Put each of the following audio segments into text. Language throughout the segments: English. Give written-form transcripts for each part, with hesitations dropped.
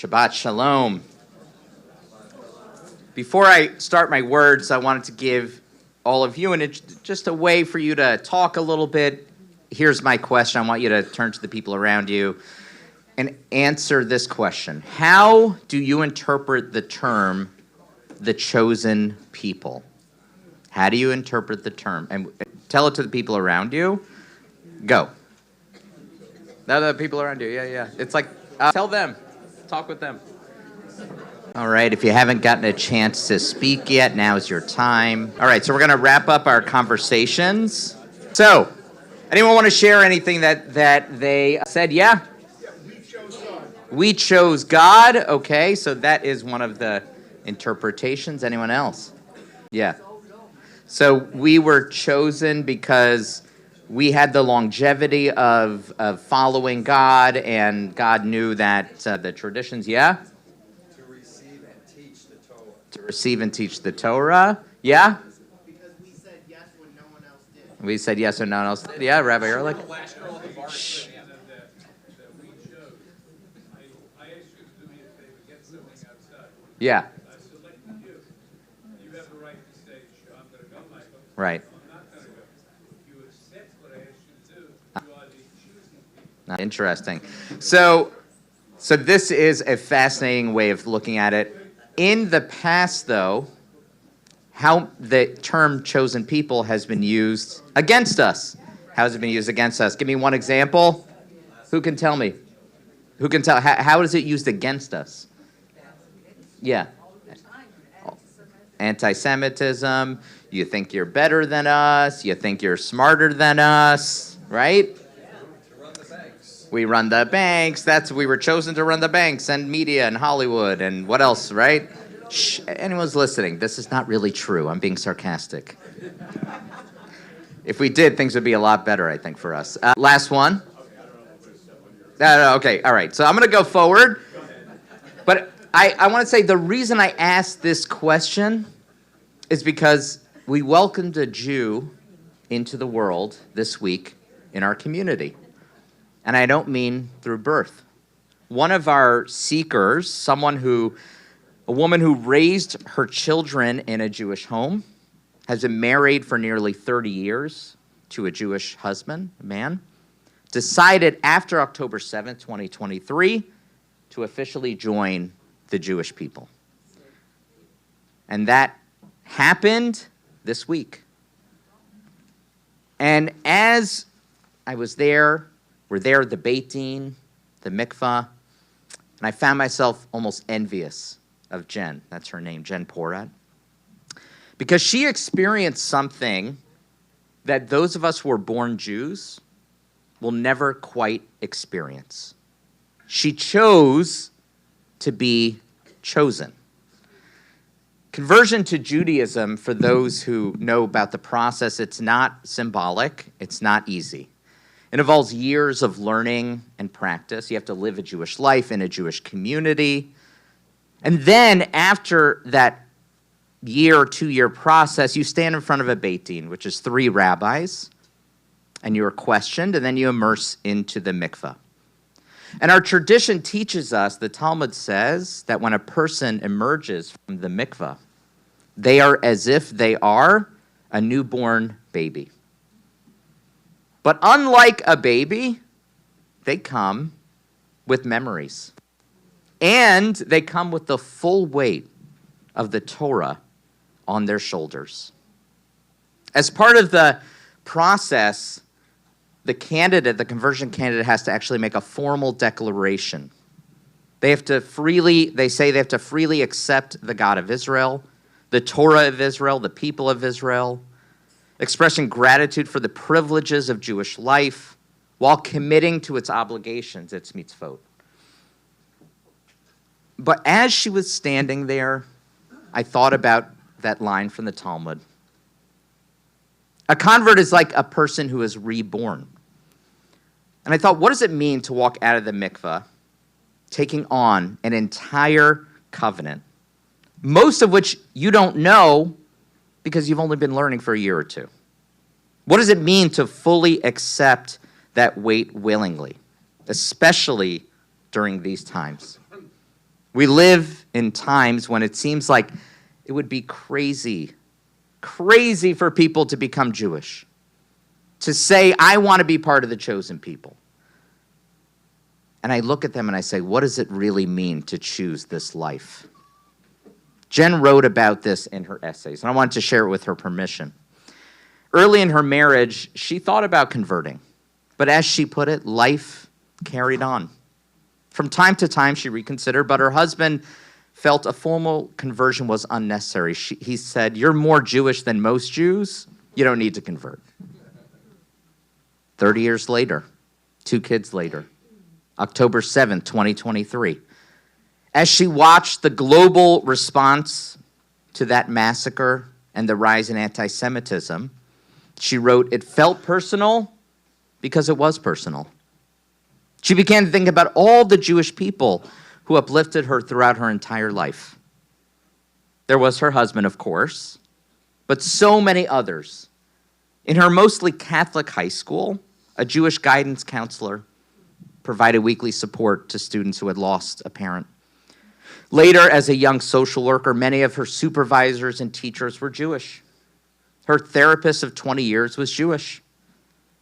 Shabbat Shalom. Before I start my words, I wanted to give all of you just a way for you to talk a little bit. Here's my question. I want you to turn to the people around you and answer this question. How do you interpret the term, the chosen people? How do you interpret the term? And tell it to the people around you. Go. The people around you, yeah. It's like, tell them. Talk with them. All right, if you haven't gotten a chance to speak yet, now's your time. All right, so we're going to wrap up our conversations. So, anyone want to share anything that they said? Yeah? We chose God. Okay, so that is one of the interpretations. Anyone else? Yeah. So we were chosen because we had the longevity of following God, and God knew that the traditions, yeah? To receive and teach the Torah. To receive and teach the Torah, yeah? Because we said yes when no one else did. We said yes when no one else did, yeah, Rabbi Ehrlich? Shh. That we chose. I asked you to do me a favor, get something outside. Yeah. I selected you. You have the right to say, sure, I'm going to go, Michael. Right. I'm not going to go. If you accept what I asked you to do, you are the choosing people. Interesting. So this is a fascinating way of looking at it. In the past, though, how the term chosen people has been used against us. How has it been used against us? Give me one example. Who can tell me? Who can tell? How is it used against us? Yeah. Anti-Semitism. You think you're better than us. You think you're smarter than us, right? We run the banks. We were chosen to run the banks and media and Hollywood and what else, right? Shh, anyone's listening. This is not really true. I'm being sarcastic. If we did, things would be a lot better, I think, for us. Last one. Okay, all right. So I'm going to go forward. But I want to say the reason I asked this question is because we welcomed a Jew into the world this week in our community. And I don't mean through birth. One of our seekers, a woman who raised her children in a Jewish home, has been married for nearly 30 years to a Jewish husband, a man, decided after October 7th, 2023, to officially join the Jewish people. And that happened this week. And as I was there, we're there at the Beit Din, the mikvah, and I found myself almost envious of Jen. That's her name, Jen Porat. Because she experienced something that those of us who are born Jews will never quite experience. She chose to be chosen. Conversion to Judaism, for those who know about the process, it's not symbolic, it's not easy. It involves years of learning and practice. You have to live a Jewish life in a Jewish community. And then after that year or 2-year process, you stand in front of a Beit Din, which is 3 rabbis, and you are questioned, and then you immerse into the mikvah. And our tradition teaches us, the Talmud says, that when a person emerges from the mikvah, they are as if they are a newborn baby. But unlike a baby, they come with memories. And they come with the full weight of the Torah on their shoulders. As part of the process, the conversion candidate has to actually make a formal declaration. They say they have to freely accept the God of Israel, the Torah of Israel, the people of Israel, expressing gratitude for the privileges of Jewish life while committing to its obligations, its mitzvot. But as she was standing there, I thought about that line from the Talmud. A convert is like a person who is reborn. And I thought, what does it mean to walk out of the mikvah, taking on an entire covenant, most of which you don't know because you've only been learning for a year or two? What does it mean to fully accept that weight willingly, especially during these times? We live in times when it seems like it would be crazy for people to become Jewish, to say, I want to be part of the chosen people. And I look at them and I say, what does it really mean to choose this life? Jen wrote about this in her essays, and I wanted to share it with her permission. Early in her marriage, she thought about converting, but as she put it, life carried on. From time to time, she reconsidered, but her husband felt a formal conversion was unnecessary. He said, you're more Jewish than most Jews. You don't need to convert. 30 years later, 2 kids later, October 7th, 2023, as she watched the global response to that massacre and the rise in anti-Semitism, she wrote, it felt personal because it was personal. She began to think about all the Jewish people who uplifted her throughout her entire life. There was her husband, of course, but so many others. In her mostly Catholic high school, a Jewish guidance counselor provided weekly support to students who had lost a parent. Later, as a young social worker, many of her supervisors and teachers were Jewish. Her therapist of 20 years was Jewish.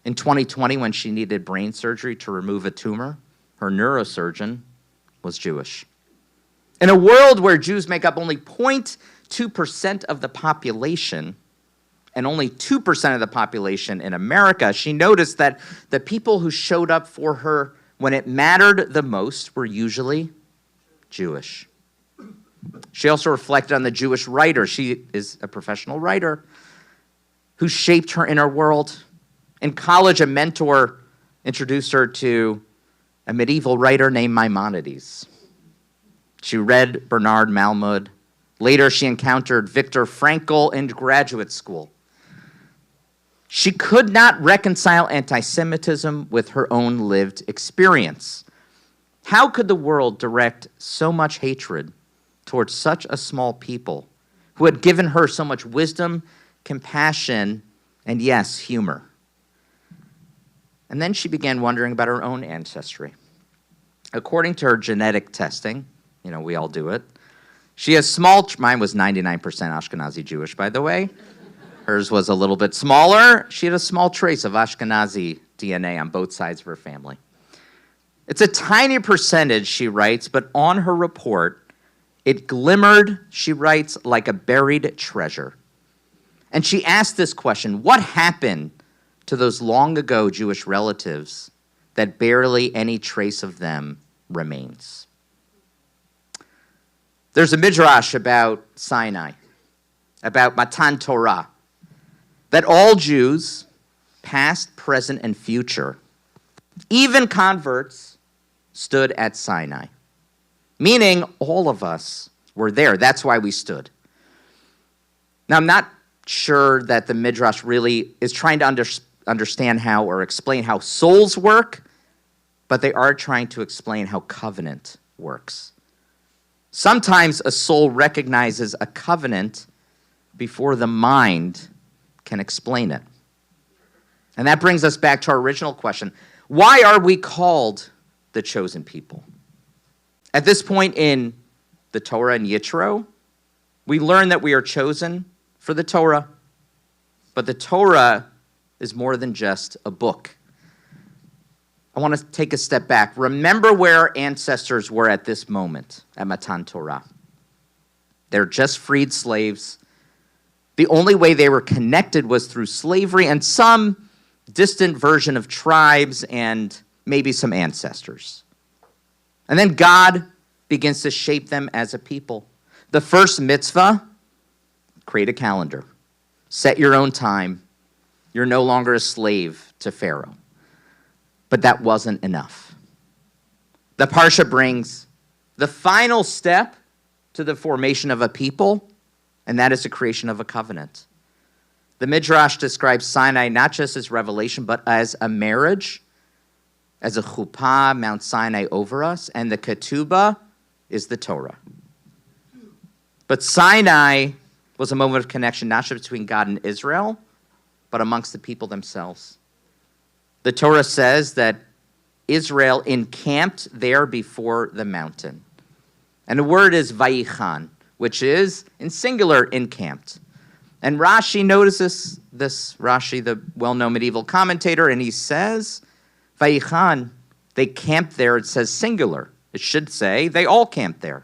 In 2020, when she needed brain surgery to remove a tumor, her neurosurgeon was Jewish. In a world where Jews make up only 0.2% of the population, and only 2% of the population in America, she noticed that the people who showed up for her when it mattered the most were usually Jewish. She also reflected on the Jewish writer. She is a professional writer who shaped her inner world. In college, a mentor introduced her to a medieval writer named Maimonides. She read Bernard Malmud. Later, she encountered Viktor Frankl in graduate school. She could not reconcile anti-Semitism with her own lived experience. How could the world direct so much hatred towards such a small people who had given her so much wisdom, compassion, and yes, humor? And then she began wondering about her own ancestry. According to her genetic testing, we all do it, she has mine was 99% Ashkenazi Jewish, by the way. Hers was a little bit smaller. She had a small trace of Ashkenazi DNA on both sides of her family. It's a tiny percentage, she writes, but on her report, it glimmered, she writes, like a buried treasure. And she asked this question, what happened to those long ago Jewish relatives that barely any trace of them remains? There's a midrash about Sinai, about Matan Torah, that all Jews, past, present, and future, even converts, stood at Sinai. Meaning all of us were there. That's why we stood. Now, I'm not sure that the midrash really is trying to understand how or explain how souls work, but they are trying to explain how covenant works. Sometimes a soul recognizes a covenant before the mind can explain it. And that brings us back to our original question. Why are we called the chosen people? At this point in the Torah and Yitro, we learn that we are chosen for the Torah. But the Torah is more than just a book. I want to take a step back. Remember where our ancestors were at this moment at Matan Torah. They're just freed slaves. The only way they were connected was through slavery and some distant version of tribes and maybe some ancestors. And then God begins to shape them as a people. The first mitzvah, create a calendar. Set your own time. You're no longer a slave to Pharaoh. But that wasn't enough. The Parsha brings the final step to the formation of a people, and that is the creation of a covenant. The Midrash describes Sinai not just as revelation, but as a marriage, as a chuppah, Mount Sinai over us, and the ketubah is the Torah. But Sinai was a moment of connection not just between God and Israel, but amongst the people themselves. The Torah says that Israel encamped there before the mountain. And the word is vayichan, which is, in singular, encamped. And Rashi notices this, Rashi, the well-known medieval commentator, and he says, vayichan, they camped there. It says singular. It should say they all camped there.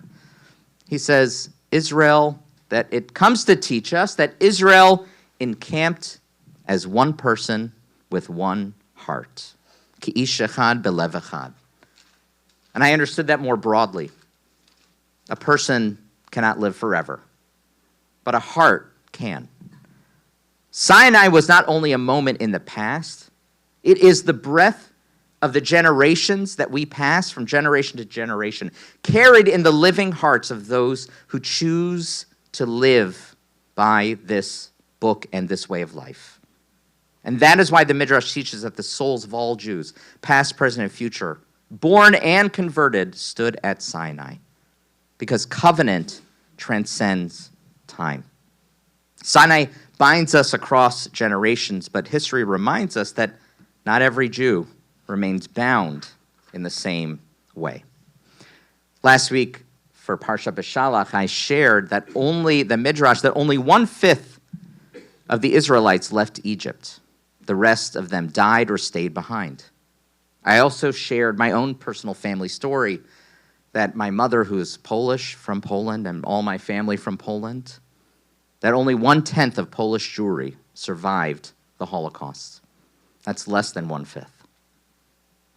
He says, Israel, that it comes to teach us that Israel encamped as one person with one heart. Ki ish echad belev echad. And I understood that more broadly. A person cannot live forever, but a heart can. Sinai was not only a moment in the past, it is the breath of the generations that we pass from generation to generation, carried in the living hearts of those who choose to live by this book and this way of life. And that is why the Midrash teaches that the souls of all Jews, past, present, and future, born and converted, stood at Sinai, because covenant transcends time. Sinai binds us across generations, but history reminds us that not every Jew remains bound in the same way. Last week, for Parsha B'Shalach, I shared that only 1/5 of the Israelites left Egypt. The rest of them died or stayed behind. I also shared my own personal family story, that my mother, who is Polish from Poland, and all my family from Poland, that only 1/10 of Polish Jewry survived the Holocaust. That's less than 1/5.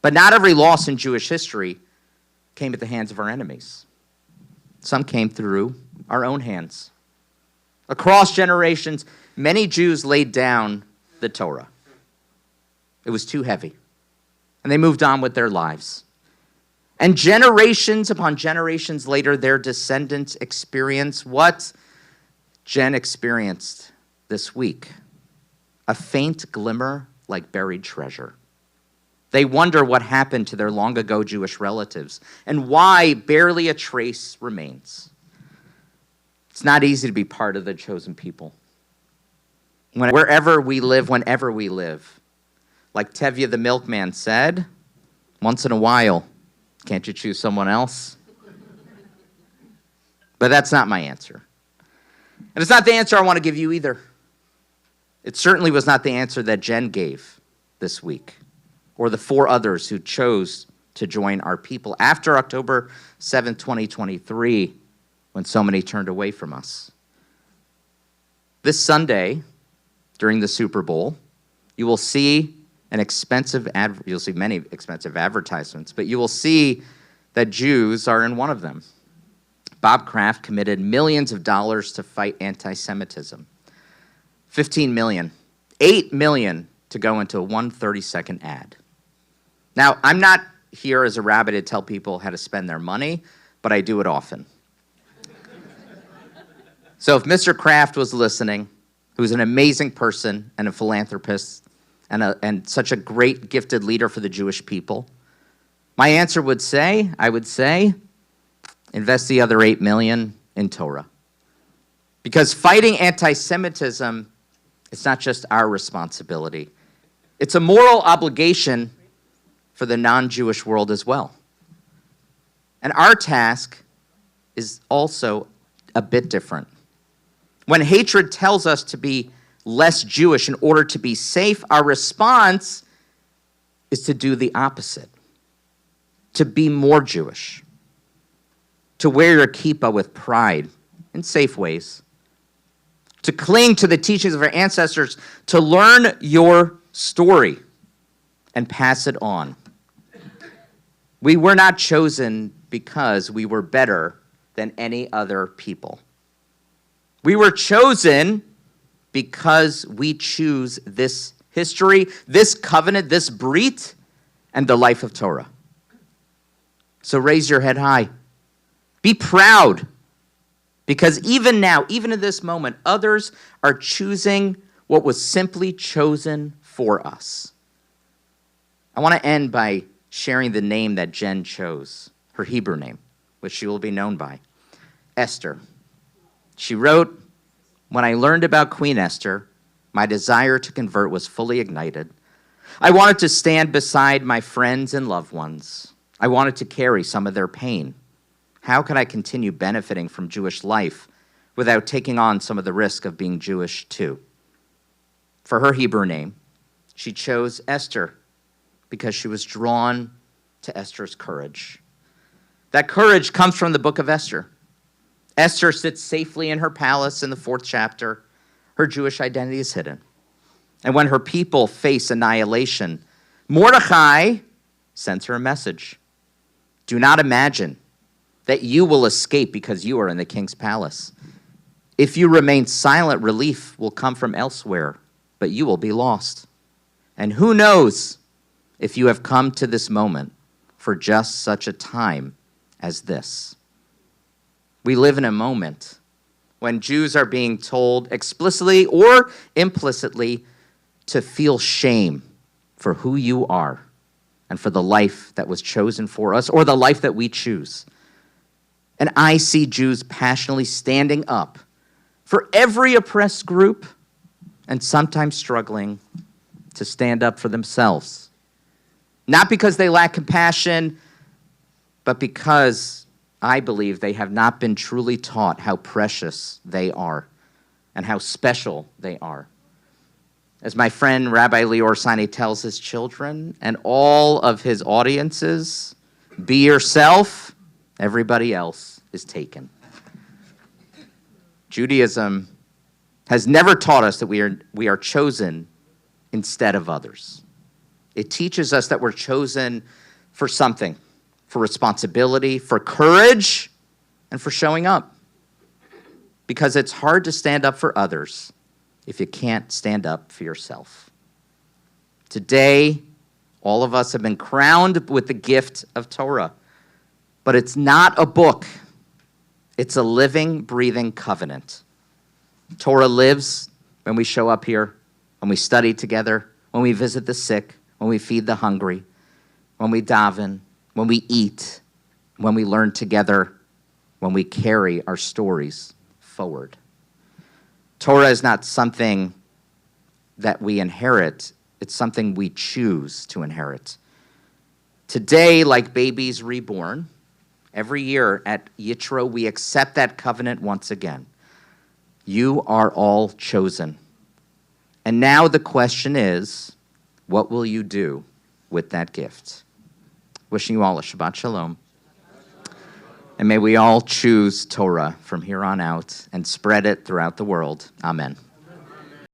But not every loss in Jewish history came at the hands of our enemies. Some came through our own hands. Across generations, many Jews laid down the Torah. It was too heavy, and they moved on with their lives. And generations upon generations later, their descendants experience what Jen experienced this week: a faint glimmer like buried treasure. They wonder what happened to their long ago Jewish relatives and why barely a trace remains. It's not easy to be part of the chosen people. Wherever we live, whenever we live, like Tevye the milkman said, once in a while, can't you choose someone else? But that's not my answer. And it's not the answer I want to give you either. It certainly was not the answer that Jen gave this week, or the 4 others who chose to join our people after October 7th, 2023, when so many turned away from us. This Sunday, during the Super Bowl, you will see you'll see many expensive advertisements, but you will see that Jews are in one of them. Bob Kraft committed millions of dollars to fight anti-Semitism. 15 million, 8 million to go into a 1 30-second ad. Now, I'm not here as a rabbi to tell people how to spend their money, but I do it often. So if Mr. Kraft was listening, who's an amazing person and a philanthropist and such a great gifted leader for the Jewish people, my answer would say, invest the other 8 million in Torah. Because fighting anti-Semitism, it's not just our responsibility. It's a moral obligation for the non-Jewish world as well. And our task is also a bit different. When hatred tells us to be less Jewish in order to be safe, our response is to do the opposite, to be more Jewish, to wear your kippah with pride in safe ways, to cling to the teachings of our ancestors, to learn your story and pass it on. We were not chosen because we were better than any other people. We were chosen because we choose this history, this covenant, this brit, and the life of Torah. So raise your head high. Be proud, because even now, even in this moment, others are choosing what was simply chosen for us. I want to end by sharing the name that Jen chose, her Hebrew name, which she will be known by, Esther. She wrote, "When I learned about Queen Esther, my desire to convert was fully ignited. I wanted to stand beside my friends and loved ones. I wanted to carry some of their pain. How can I continue benefiting from Jewish life without taking on some of the risk of being Jewish too? For her Hebrew name, she chose Esther because she was drawn to Esther's courage. That courage comes from the book of Esther. Esther sits safely in her palace in the 4th chapter. Her Jewish identity is hidden. And when her people face annihilation, Mordecai sends her a message. Do not imagine that you will escape because you are in the king's palace. If you remain silent, relief will come from elsewhere, but you will be lost. And who knows if you have come to this moment for just such a time as this. We live in a moment when Jews are being told explicitly or implicitly to feel shame for who you are and for the life that was chosen for us or the life that we choose. And I see Jews passionately standing up for every oppressed group and sometimes struggling to stand up for themselves. Not because they lack compassion, but because I believe they have not been truly taught how precious they are and how special they are. As my friend Rabbi Lior Sani tells his children and all of his audiences, be yourself, everybody else is taken. Judaism has never taught us that we are chosen instead of others. It teaches us that we're chosen for something, for responsibility, for courage, and for showing up. Because it's hard to stand up for others if you can't stand up for yourself. Today, all of us have been crowned with the gift of Torah, but it's not a book. It's a living, breathing covenant. Torah lives when we show up here, when we study together, when we visit the sick, when we feed the hungry, when we daven, when we eat, when we learn together, when we carry our stories forward. Torah is not something that we inherit, it's something we choose to inherit. Today, like babies reborn, every year at Yitro, we accept that covenant once again. You are all chosen. And now the question is, what will you do with that gift? Wishing you all a Shabbat Shalom. And may we all choose Torah from here on out and spread it throughout the world. Amen.